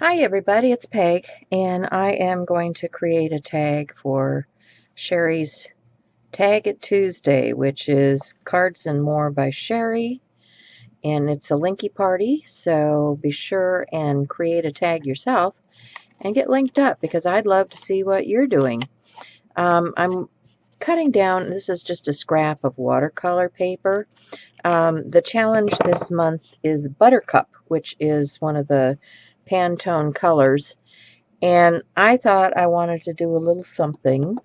Hi everybody, it's Peg, and I am going to create a tag for Sherry's Tag It Tuesday, which is Cards and More by Sherry, and it's a linky party, so be sure and create a tag yourself and get linked up because I'd love to see what you're doing. I'm cutting down, this is just a scrap of watercolor paper. The challenge this month is Buttercup, which is one of the Pantone colors. And I thought I wanted to do a little something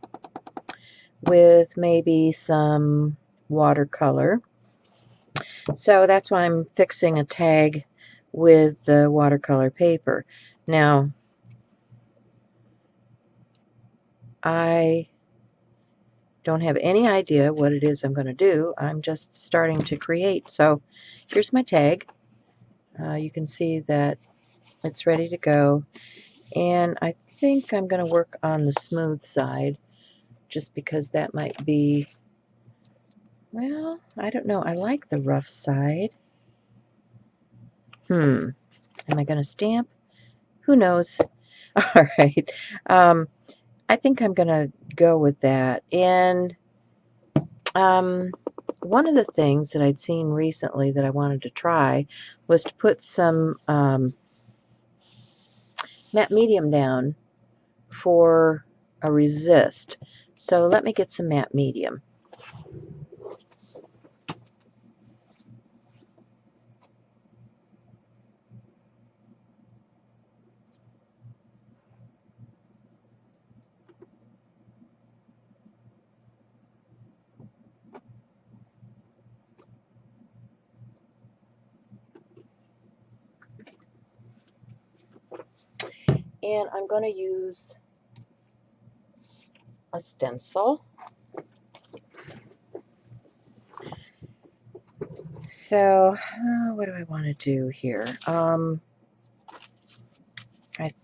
with maybe some watercolor. So that's why I'm fixing a tag with the watercolor paper. Now, I don't have any idea what it is I'm going to do. I'm just starting to create. So here's my tag. You can see that it's ready to go. And I think I'm going to work on the smooth side just because that might be, well, I don't know. I like the rough side. Am I going to stamp? Who knows? All right. I think I'm going to go with that. And one of the things that I'd seen recently that I wanted to try was to put some matte medium down for a resist. So let me get some matte medium. And I'm going to use a stencil. So what do I want to do here? I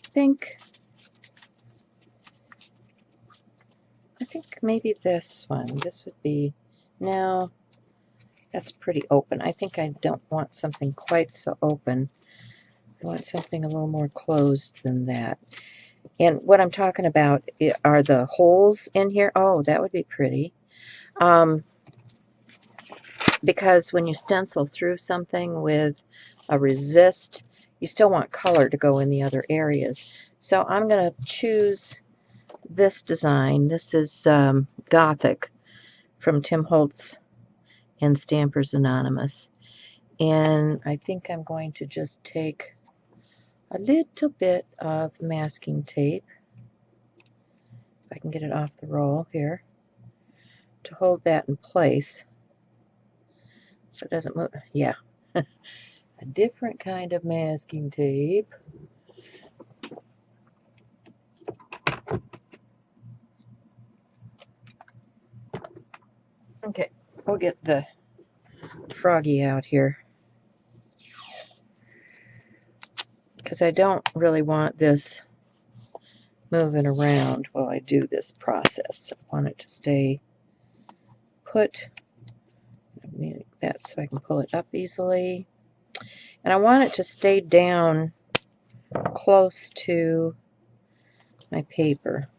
think maybe this one. This would be, no, that's pretty open. I think I don't want something quite so open. I want something a little more closed than that. And what I'm talking about are the holes in here. Oh, that would be pretty. Because when you stencil through something with a resist, you still want color to go in the other areas. So I'm going to choose this design. This is Gothic from Tim Holtz and Stampers Anonymous. And I think I'm going to just take a little bit of masking tape, if I can get it off the roll here, to hold that in place so it doesn't move. Yeah, a different kind of masking tape. Okay, we'll get the froggy out here because I don't really want this moving around while I do this process. I want it to stay put. I need that so I can pull it up easily. And I want it to stay down close to my paper.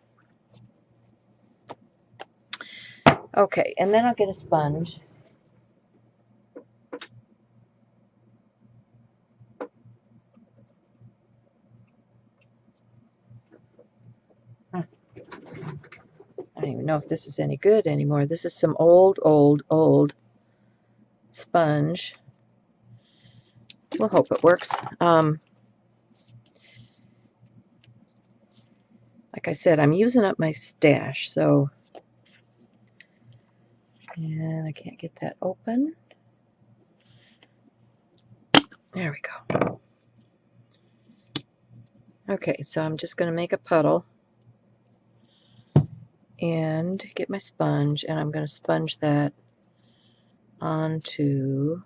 Okay, and then I'll get a sponge. I don't even know if this is any good anymore. This is some old sponge. We'll hope it works. Like I said, I'm using up my stash, so, and I can't get that open. There we go. Okay, so I'm just going to make a puddle and get my sponge, and I'm going to sponge that onto,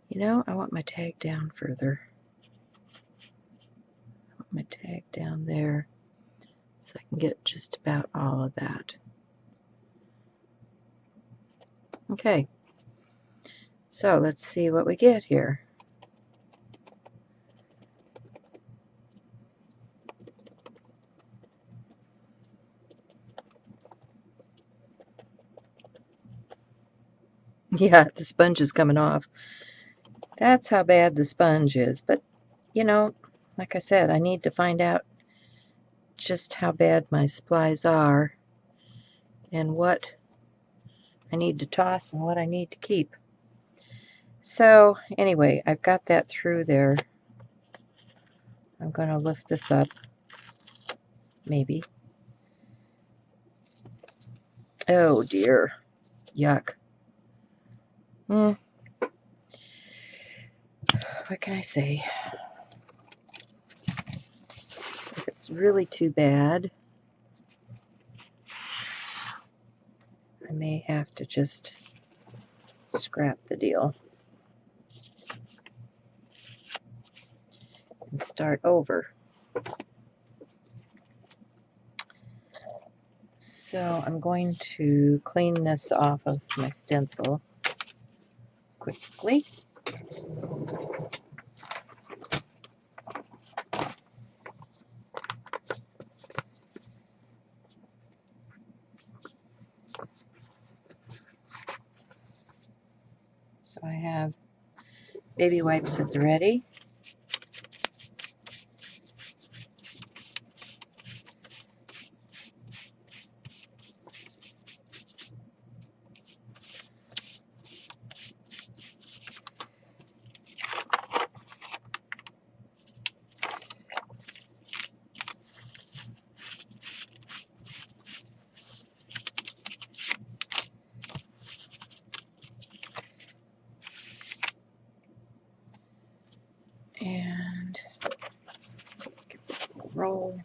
you know, I want my tag down further. I want my tag down there so I can get just about all of that. Okay, so let's see what we get here. Yeah, the sponge is coming off. That's how bad the sponge is. But, you know, like I said, I need to find out just how bad my supplies are and what I need to toss and what I need to keep. So, anyway, I've got that through there. I'm going to lift this up, maybe. Oh, dear. Yuck. What can I say? If it's really too bad, I may have to just scrap the deal and start over. So I'm going to clean this off of my stencil quickly. So I have baby wipes at the ready. And roll.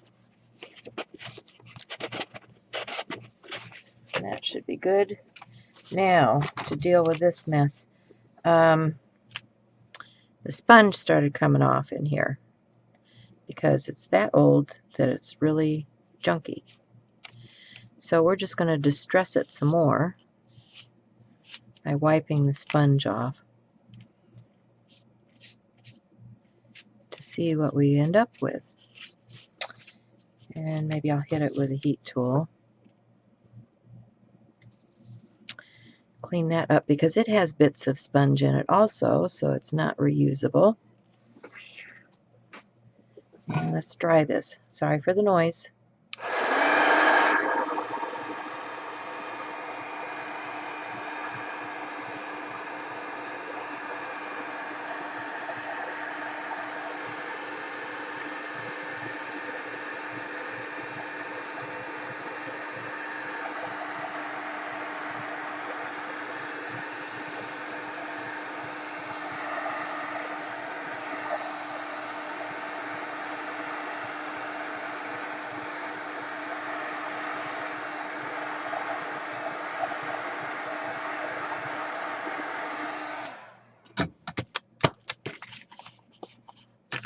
And that should be good. Now, to deal with this mess. The sponge started coming off in here because it's that old that it's really junky. So we're just going to distress it some more by wiping the sponge off to see what we end up with. And maybe I'll hit it with a heat tool. Clean that up because it has bits of sponge in it also, so it's not reusable. And let's dry this. Sorry for the noise.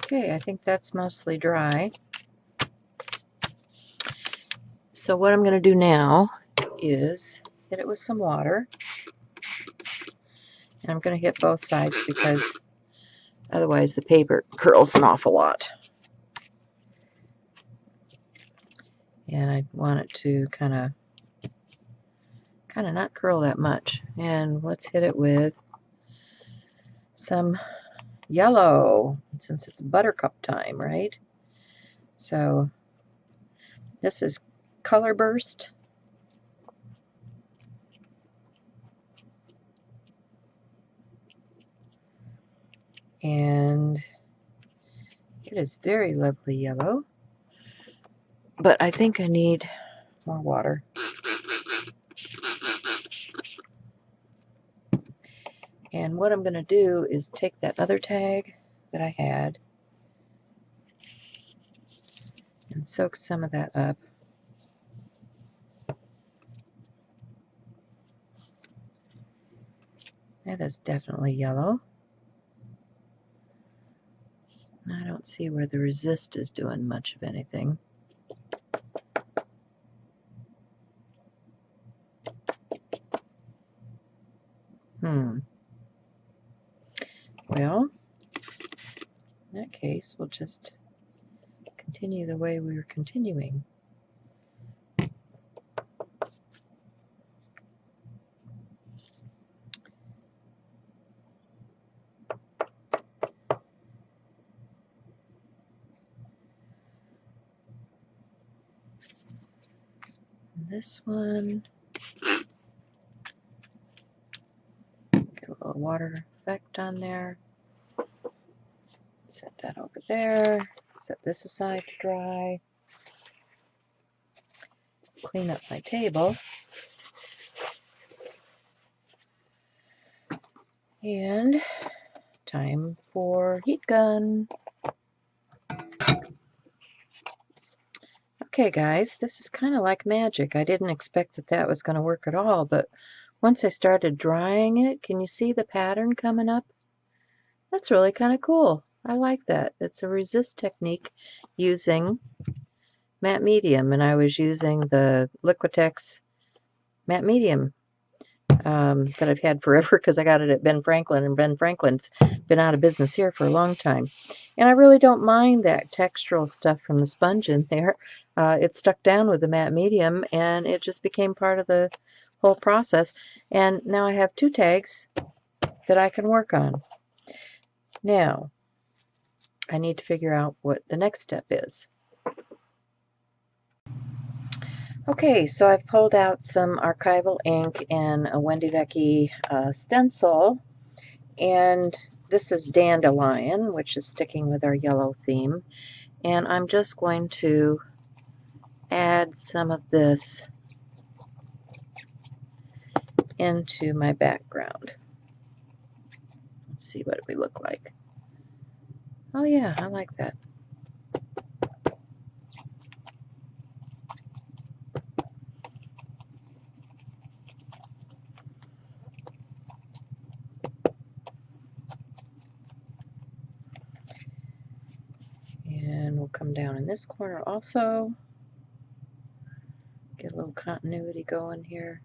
Okay, I think that's mostly dry. So what I'm going to do now is hit it with some water. And I'm going to hit both sides because otherwise the paper curls an awful lot. And I want it to kind of not curl that much. And let's hit it with some yellow, since it's Buttercup time, right? So this is Color Burst. And it is very lovely yellow. But I think I need more water. And what I'm going to do is take that other tag that I had and soak some of that up. That is definitely yellow. I don't see where the resist is doing much of anything. Well, in that case, we'll just continue the way we were continuing. And this one, get a little water effect on there. Set that over there. Set this aside to dry. Clean up my table. And time for heat gun. Okay guys, this is kind of like magic. I didn't expect that that was going to work at all, but once I started drying it, can you see the pattern coming up? That's really kind of cool. I like that. It's a resist technique using matte medium, and I was using the Liquitex matte medium that I've had forever because I got it at Ben Franklin, and Ben Franklin's been out of business here for a long time. And I really don't mind that textural stuff from the sponge in there. It stuck down with the matte medium, and it just became part of the whole process. And now I have 2 tags that I can work on. Now, I need to figure out what the next step is. Okay, so I've pulled out some archival ink and a Wendy Vecchi stencil, and this is Dandelion, which is sticking with our yellow theme, and I'm just going to add some of this into my background. Let's see what we look like. Oh yeah, I like that. And we'll come down in this corner also. Get a little continuity going here.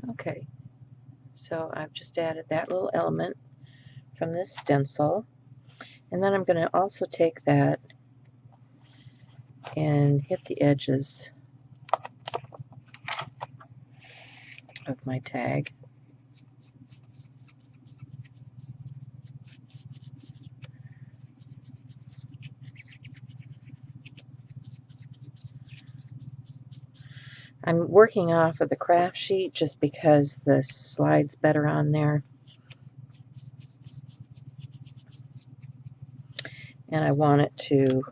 Okay, so I've just added that little element from this stencil, and then I'm going to also take that and hit the edges of my tag. I'm working off of the craft sheet just because the slides better on there. And I want it to,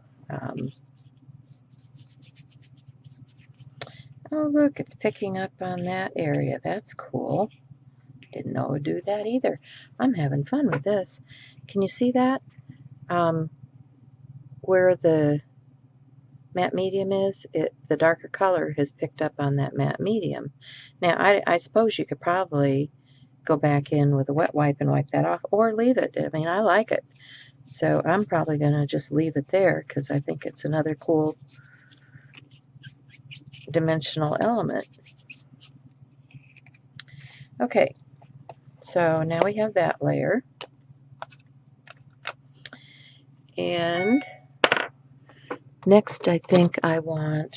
oh look, it's picking up on that area. That's cool. Didn't know it would do that either. I'm having fun with this. Can you see that? Where the matte medium is, the darker color has picked up on that matte medium. Now, I suppose you could probably go back in with a wet wipe and wipe that off, or leave it. I mean, I like it. So I'm probably going to just leave it there because I think it's another cool dimensional element. Okay, so now we have that layer. And next I think I want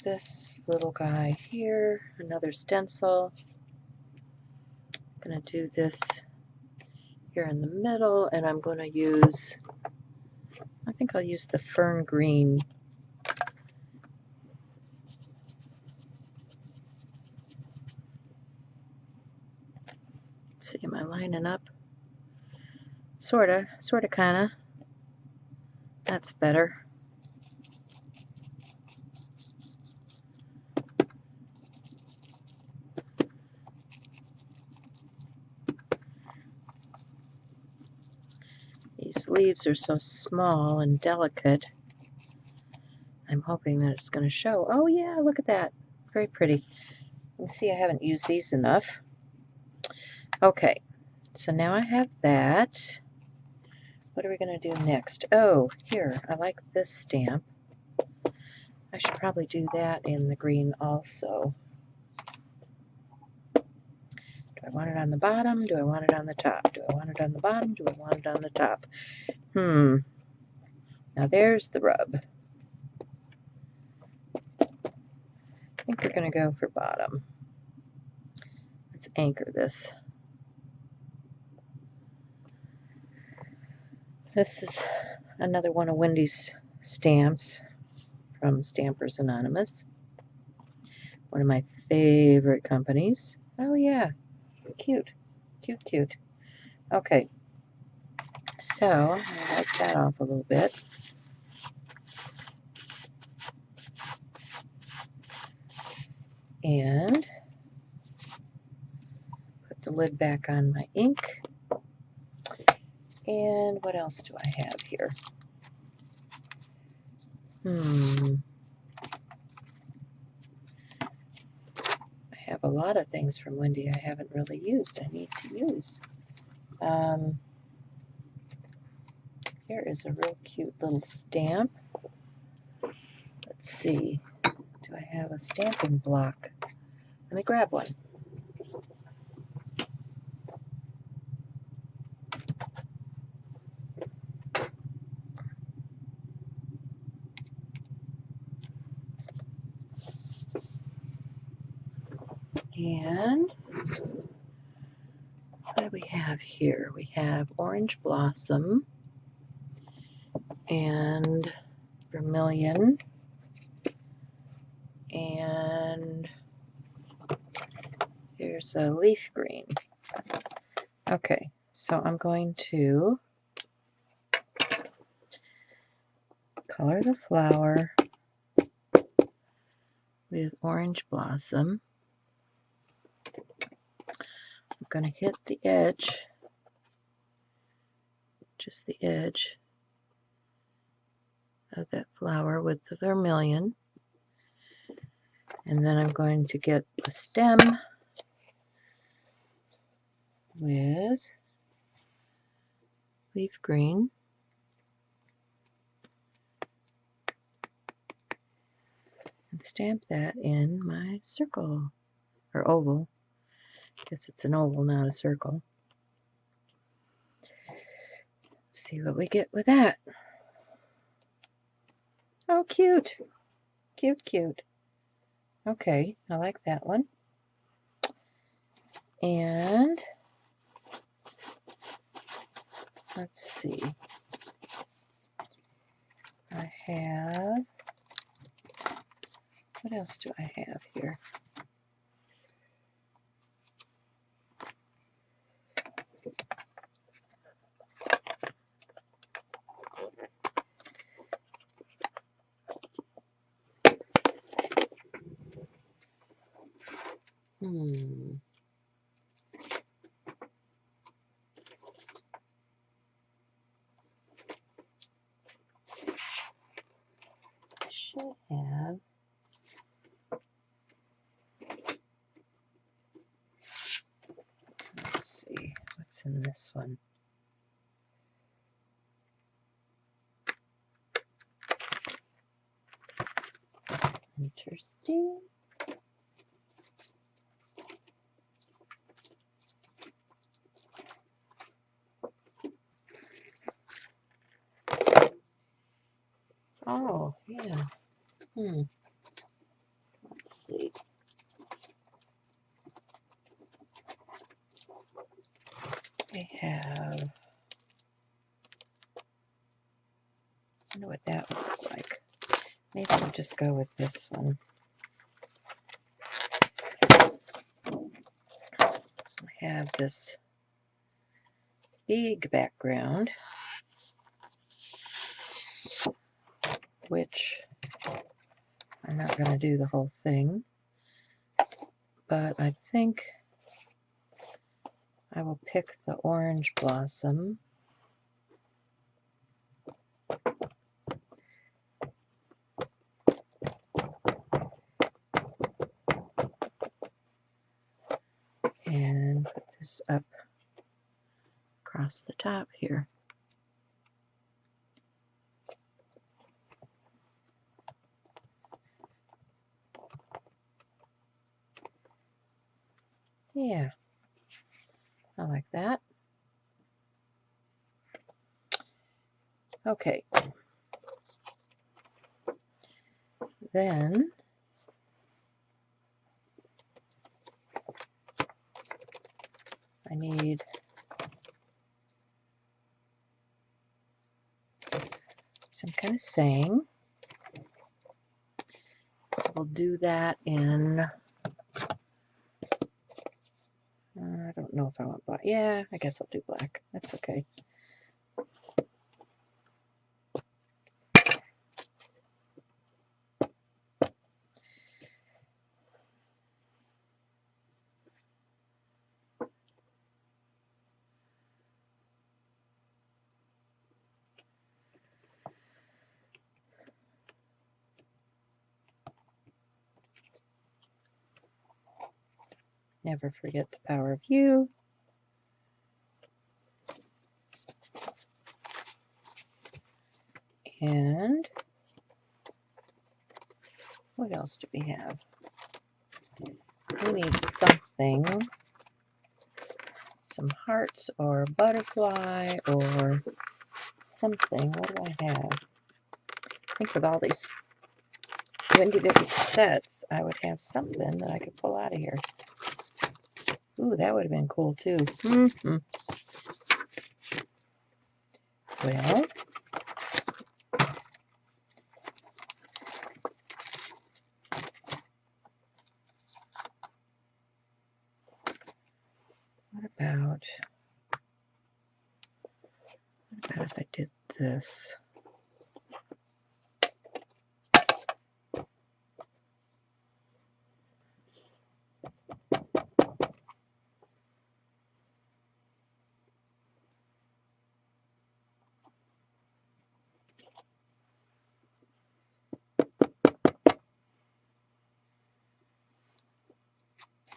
this little guy here, another stencil. I'm going to do this here in the middle, and I'm going to use, I think I'll use the fern green. Let's see, am I lining up? Sorta, kinda. That's better. These leaves are so small and delicate. I'm hoping that it's going to show. Oh yeah, look at that. Very pretty. You see, I haven't used these enough. Okay, so now I have that. What are we going to do next? Oh, here, I like this stamp. I should probably do that in the green also. Do I want it on the bottom? Do I want it on the top? Do I want it on the bottom? Do I want it on the top? Now there's the rub. think we're going to go for bottom. Let's anchor this. This is another one of Wendy's stamps from Stampers Anonymous. One of my favorite companies. Oh yeah, cute, cute, cute. Okay, so I'll wipe that off a little bit. And put the lid back on my ink. And what else do I have here? I have a lot of things from Wendy I haven't really used. I need to use. Here is a real cute little stamp. Let's see. Do I have a stamping block? Let me grab one. And what do we have here? We have Orange Blossom and Vermilion and here's a leaf green. Okay, so I'm going to color the flower with Orange Blossom. I'm going to hit the edge, just the edge of that flower with the Vermilion. And then I'm going to get the stem with leaf green. And stamp that in my circle, or oval. I guess it's an oval, not a circle. Let's see what we get with that. Oh, cute. Cute, cute. Okay, I like that one. And let's see. I have, what else do I have here? I should have. Let's see what's in this one. Interesting. Oh, yeah. Let's see. We have, I wonder what that would look like. Maybe we'll just go with this one. I have this big background, which I'm not going to do the whole thing, but I think I will pick the Orange Blossom. And put this up across the top here. Yeah, I like that. Okay. Then I need some kind of saying. So we'll do that in, I don't know if I want black. Yeah, I guess I'll do black. That's okay. Never forget the power of you. And what else do we have? We need something, some hearts or a butterfly or something. What do I have? I think with all these Windy Bitty sets, I would have something that I could pull out of here. Ooh, that would have been cool too. Well, what about if I did this?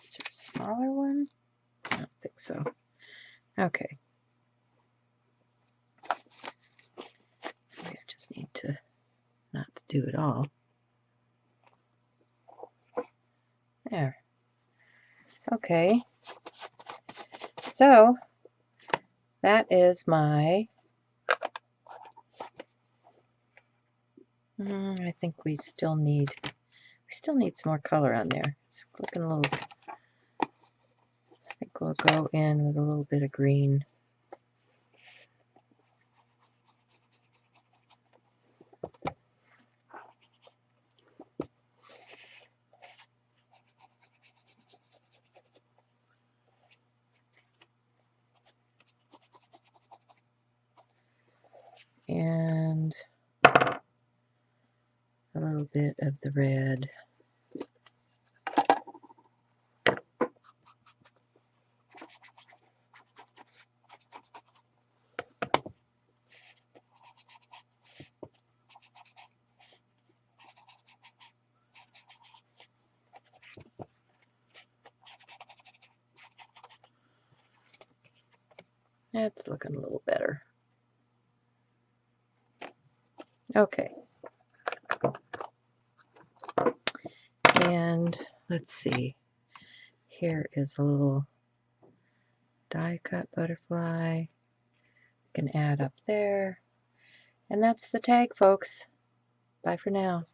Is there a smaller one? I don't think so. Okay. I just need to not do it all. There. Okay. So that is my, I think we still need some more color on there. It's looking a little, I think we'll go in with a little bit of green. And a little bit of the red. That's looking a little better. Okay. And let's see. Here is a little die cut butterfly. You can add up there. And that's the tag, folks. Bye for now.